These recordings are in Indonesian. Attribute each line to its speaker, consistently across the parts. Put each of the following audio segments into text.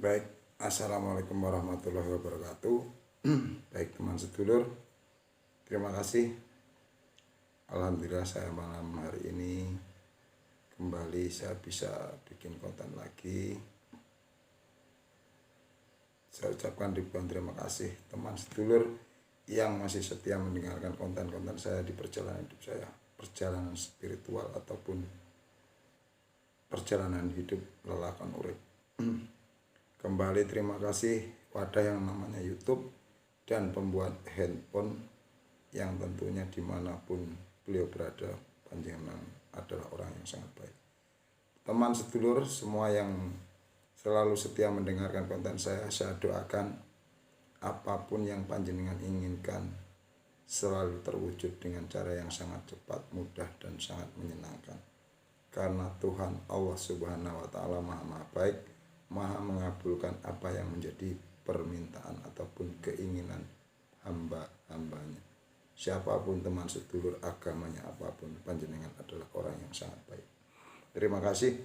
Speaker 1: Baik, assalamualaikum warahmatullahi wabarakatuh. Baik teman sedulur, terima kasih. Alhamdulillah saya malam hari ini kembali saya bisa bikin konten lagi. Saya ucapkan ribuan terima kasih teman sedulur yang masih setia mendengarkan konten-konten saya di perjalanan hidup saya, perjalanan spiritual ataupun perjalanan hidup lelakan urip. Kembali terima kasih wadah yang namanya YouTube dan pembuat handphone yang tentunya dimanapun beliau berada, panjenengan adalah orang yang sangat baik. Teman sedulur semua yang selalu setia mendengarkan konten saya doakan apapun yang panjenengan inginkan selalu terwujud dengan cara yang sangat cepat, mudah, dan sangat menyenangkan. Karena Tuhan Allah Subhanahu wa Ta'ala Maha Baik, Maha mengabulkan apa yang menjadi permintaan ataupun keinginan hamba-hambanya. Siapapun teman sedulur, agamanya apapun, panjenengan adalah orang yang sangat baik. Terima kasih.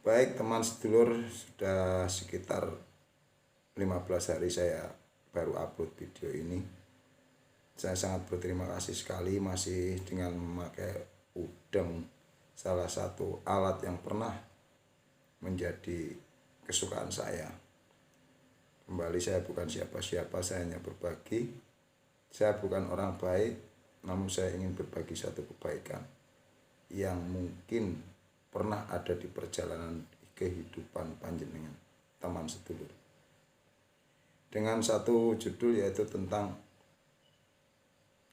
Speaker 1: Baik teman sedulur, sudah sekitar 15 hari saya baru upload video ini. Saya sangat berterima kasih sekali masih dengan memakai udeng, salah satu alat yang pernah menjadi kesukaan saya. Kembali, saya bukan siapa-siapa, saya hanya berbagi. Saya bukan orang baik, namun saya ingin berbagi satu kebaikan yang mungkin pernah ada di perjalanan kehidupan panjenengan teman sedulur. Dengan satu judul yaitu tentang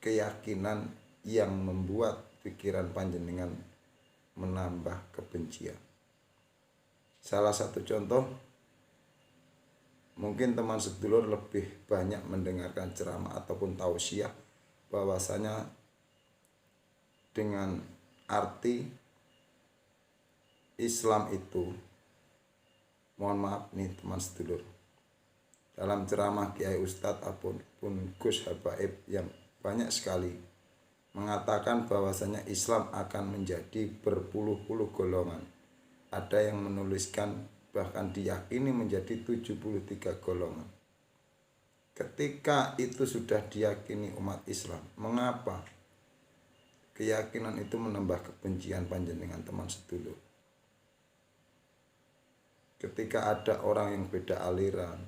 Speaker 1: keyakinan yang membuat pikiran panjenengan menambah kebencian. Salah satu contoh, mungkin teman sedulur lebih banyak mendengarkan ceramah ataupun tausiah bahwasanya dengan arti Islam itu, mohon maaf nih teman sedulur, dalam ceramah Kiai Ustadz ataupun Gus Habaib yang banyak sekali mengatakan bahwasanya Islam akan menjadi berpuluh-puluh golongan. Ada yang menuliskan bahkan diyakini menjadi 73 golongan. Ketika itu sudah diyakini umat Islam, mengapa keyakinan itu menambah kebencian panjenengan teman sedulur? Ketika ada orang yang beda aliran,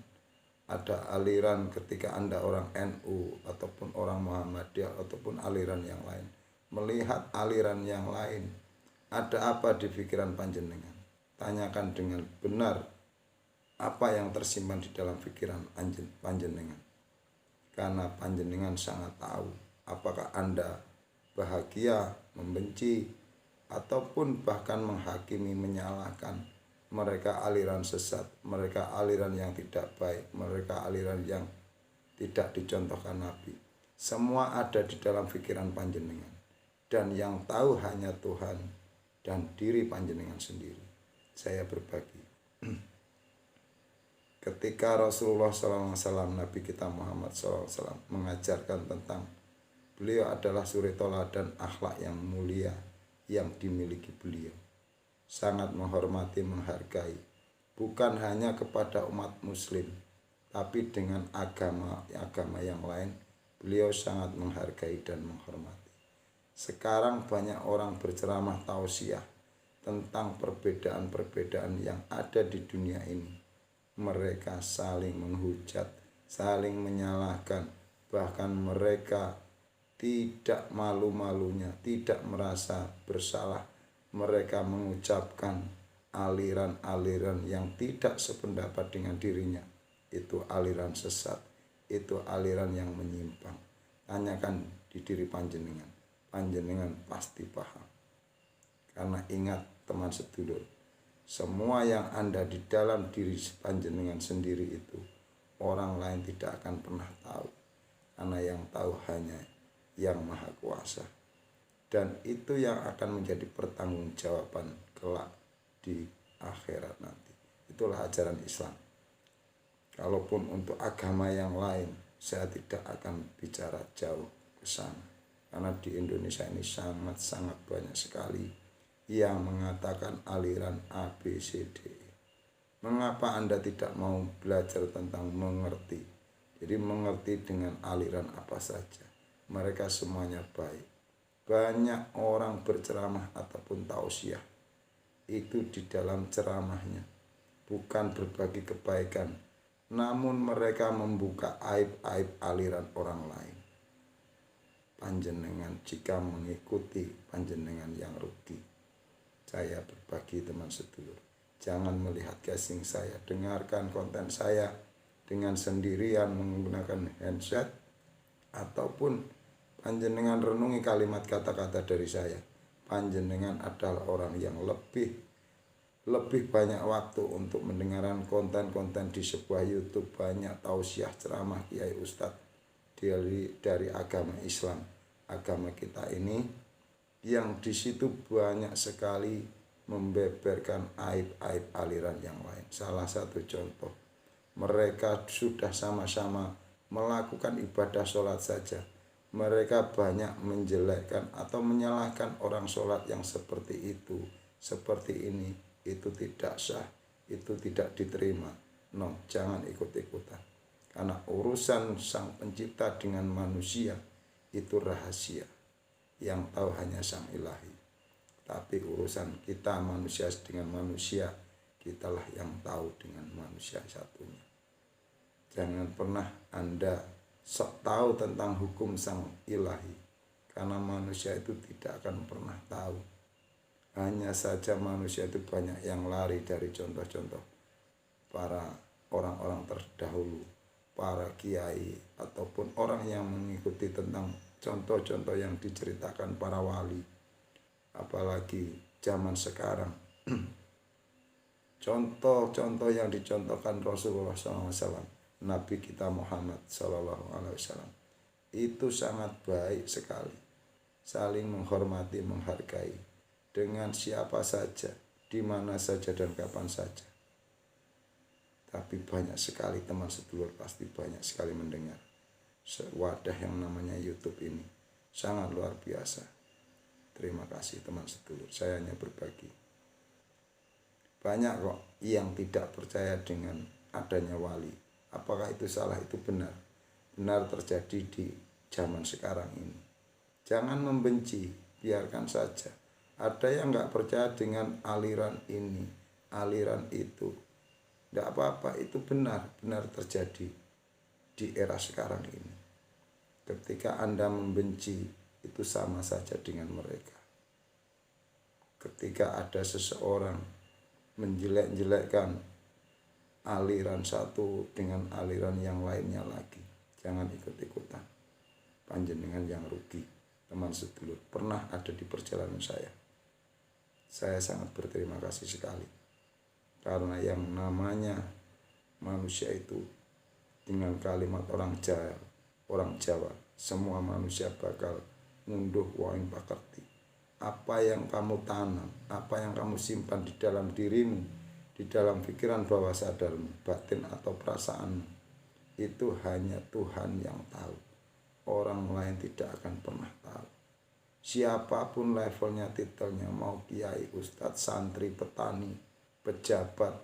Speaker 1: ada aliran ketika Anda orang NU ataupun orang Muhammadiyah ataupun aliran yang lain, melihat aliran yang lain, ada apa di pikiran panjenengan? Tanyakan dengan benar apa yang tersimpan di dalam pikiran panjenengan. Karena panjenengan sangat tahu apakah Anda bahagia, membenci, ataupun bahkan menghakimi, menyalahkan mereka aliran sesat, mereka aliran yang tidak baik, mereka aliran yang tidak dicontohkan Nabi. Semua ada di dalam pikiran panjenengan, dan yang tahu hanya Tuhan dan diri panjenengan sendiri. Saya berbagi. Ketika Rasulullah SAW, Nabi kita Muhammad SAW mengajarkan tentang beliau adalah suri toladan akhlak yang mulia yang dimiliki beliau. Sangat menghormati, menghargai, bukan hanya kepada umat muslim, tapi dengan agama yang lain, beliau sangat menghargai dan menghormati. Sekarang banyak orang berceramah tausiah tentang perbedaan-perbedaan yang ada di dunia ini. Mereka saling menghujat, saling menyalahkan, bahkan mereka tidak malu-malunya, tidak merasa bersalah. Mereka mengucapkan aliran-aliran yang tidak sependapat dengan dirinya. Itu aliran sesat, itu aliran yang menyimpang. Tanyakan di diri panjenengan, panjenengan pasti paham. Karena ingat teman sedulur, semua yang Anda di dalam diri panjenengan sendiri itu orang lain tidak akan pernah tahu. Karena yang tahu hanya Yang Maha Kuasa. Dan itu yang akan menjadi pertanggungjawaban kelak di akhirat nanti. Itulah ajaran Islam. Kalaupun untuk agama yang lain, saya tidak akan bicara jauh ke sana. Karena di Indonesia ini sangat-sangat banyak sekali yang mengatakan aliran A, B, C, D. Mengapa Anda tidak mau belajar tentang mengerti? Jadi mengerti dengan aliran apa saja. Mereka semuanya baik. Banyak orang berceramah ataupun tausiah itu di dalam ceramahnya bukan berbagi kebaikan, namun mereka membuka aib-aib aliran orang lain. Panjenengan jika mengikuti, panjenengan yang rugi. Saya berbagi teman sedulur, jangan melihat casing saya, dengarkan konten saya dengan sendirian menggunakan handset, ataupun panjenengan renungi kalimat kata-kata dari saya. Panjenengan adalah orang yang lebih banyak waktu untuk mendengarkan konten-konten di sebuah YouTube. Banyak tausiah ceramah kiai ustadz dari agama Islam, agama kita ini, yang di situ banyak sekali membeberkan aib-aib aliran yang lain. Salah satu contoh, mereka sudah sama-sama melakukan ibadah sholat saja, mereka banyak menjelekkan atau menyalahkan orang sholat yang seperti itu, seperti ini. Itu tidak sah, itu tidak diterima. No, jangan ikut-ikutan. Karena urusan Sang Pencipta dengan manusia itu rahasia, yang tahu hanya Sang Ilahi. Tapi urusan kita manusia dengan manusia, kitalah yang tahu dengan manusia satunya. Jangan pernah Anda sok tahu tentang hukum Sang Ilahi, karena manusia itu tidak akan pernah tahu. Hanya saja manusia itu banyak yang lari dari contoh-contoh para orang-orang terdahulu, para kiai, ataupun orang yang mengikuti tentang contoh-contoh yang diceritakan para wali. Apalagi zaman sekarang, contoh-contoh yang dicontohkan Rasulullah SAW, Nabi kita Muhammad SAW, itu sangat baik sekali. Saling menghormati, menghargai dengan siapa saja, di mana saja dan kapan saja. Tapi banyak sekali teman sedulur pasti banyak sekali mendengar. Wadah yang namanya YouTube ini sangat luar biasa. Terima kasih teman sedulur, saya hanya berbagi. Banyak kok yang tidak percaya dengan adanya wali. Apakah itu salah? Itu benar. Benar terjadi di zaman sekarang ini. Jangan membenci, biarkan saja. Ada yang nggak percaya dengan aliran ini, aliran itu. Tidak apa-apa, itu benar terjadi di era sekarang ini. Ketika Anda membenci, itu sama saja dengan mereka. Ketika ada seseorang menjelek-jelekkan aliran satu dengan aliran yang lainnya lagi, jangan ikut-ikutan. Panjenengan yang rugi, teman sedulur. Pernah ada di perjalanan saya sangat berterima kasih sekali, karena yang namanya manusia itu dengan kalimat orang Jawa, semua manusia bakal ngunduh waing pakerti. Apa yang kamu tanam, apa yang kamu simpan di dalam dirimu, di dalam pikiran bawah sadarmu, batin atau perasaanmu, itu hanya Tuhan yang tahu. Orang lain tidak akan pernah tahu. Siapapun levelnya, titelnya, mau kiai, ustadz, santri, petani, pejabat,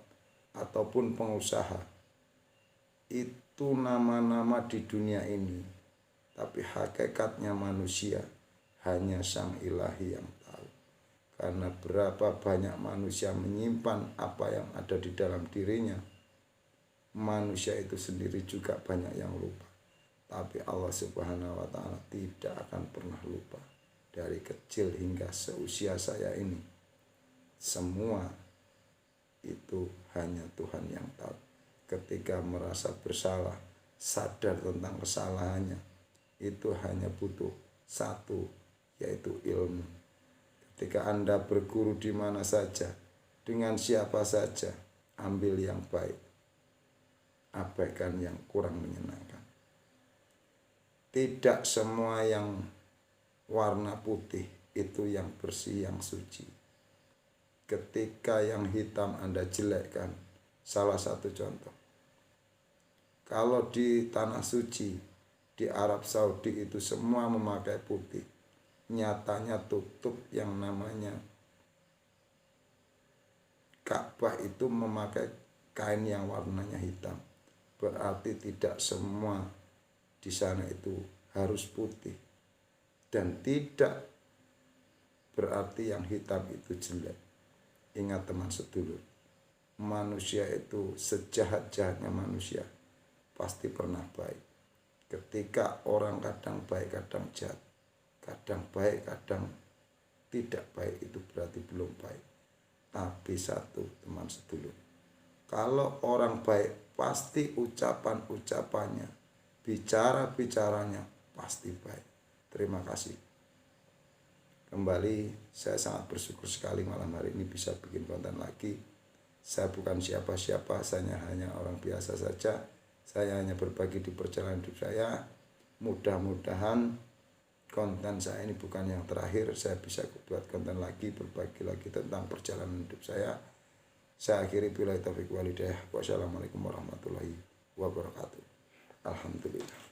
Speaker 1: ataupun pengusaha, itu nama-nama di dunia ini. Tapi hakikatnya manusia hanya Sang Ilahi yang tahu. Karena berapa banyak manusia menyimpan apa yang ada di dalam dirinya, manusia itu sendiri juga banyak yang lupa. Tapi Allah Subhanahu wa Ta'ala tidak akan pernah lupa. Dari kecil hingga seusia saya ini, semua itu hanya Tuhan yang tahu. Ketika merasa bersalah, sadar tentang kesalahannya, itu hanya butuh satu, yaitu ilmu. Ketika Anda berguru di mana saja, dengan siapa saja, ambil yang baik, abaikan yang kurang menyenangkan. Tidak semua yang warna putih itu yang bersih, yang suci. Ketika yang hitam Anda jelekkan, salah satu contoh, kalau di tanah suci di Arab Saudi itu semua memakai putih, nyatanya tutup yang namanya Ka'bah itu memakai kain yang warnanya hitam. Berarti tidak semua di sana itu harus putih. Dan tidak berarti yang hitam itu jelek. Ingat teman sedulur, manusia itu sejahat-jahatnya manusia pasti pernah baik. Ketika orang kadang baik, kadang jahat, kadang baik, kadang tidak baik, itu berarti belum baik. Tapi satu teman sedulur, kalau orang baik pasti ucapan-ucapannya, bicara-bicaranya pasti baik. Terima kasih. Kembali saya sangat bersyukur sekali malam hari ini bisa bikin konten lagi. Saya bukan siapa-siapa, saya hanya orang biasa saja. Saya hanya berbagi di perjalanan hidup saya. Mudah-mudahan konten saya ini bukan yang terakhir. Saya bisa buat konten lagi, berbagi lagi tentang perjalanan hidup saya. Saya akhiri billahi taufiq wal hidayah. Wassalamualaikum warahmatullahi wabarakatuh. Alhamdulillah.